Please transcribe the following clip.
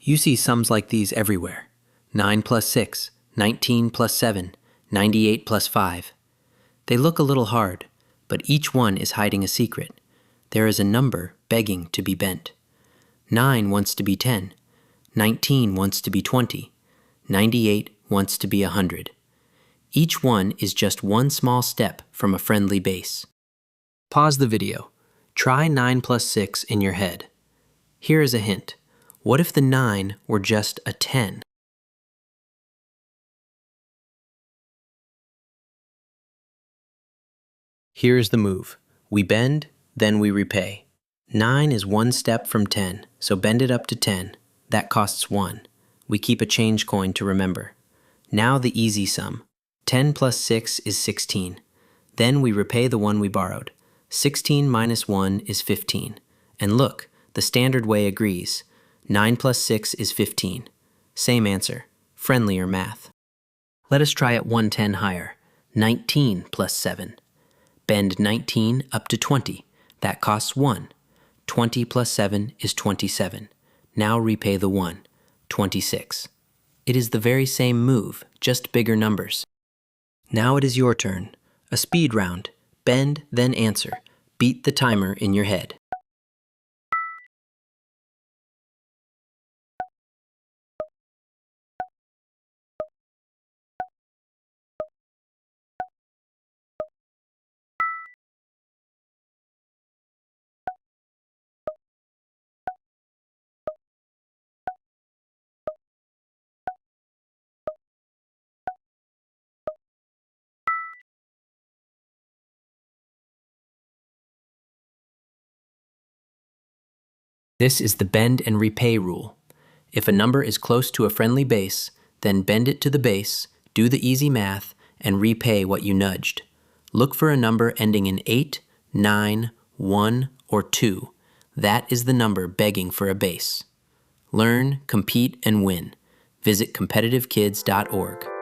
You see sums like these everywhere. 9 plus 6, 19 plus 7, 98 plus 5. They look a little hard, but each one is hiding a secret. There is a number begging to be bent. 9 wants to be 10, 19 wants to be 20, 98 wants to be 100. Each one is just one small step from a friendly base. Pause the video. Try 9 plus 6 in your head. Here is a hint. What if the 9 were just a 10? Here is the move. We bend, then we repay. 9 is one step from 10, so bend it up to 10. That costs 1. We keep a change coin to remember. Now the easy sum. 10 plus 6 is 16. Then we repay the one we borrowed. 16 minus 1 is 15. And look, the standard way agrees. 9 plus 6 is 15. Same answer. Friendlier math. Let us try it 110 higher. 19 plus 7. Bend 19 up to 20. That costs 1. 20 plus 7 is 27. Now repay the 1. 26. It is the very same move, just bigger numbers. Now it is your turn. A speed round. Bend, then answer. Beat the timer in your head. This is the bend and repay rule. If a number is close to a friendly base, then bend it to the base, do the easy math, and repay what you nudged. Look for a number ending in 8, 9, 1, or 2. That is the number begging for a base. Learn, compete, and win. Visit competitivekids.org.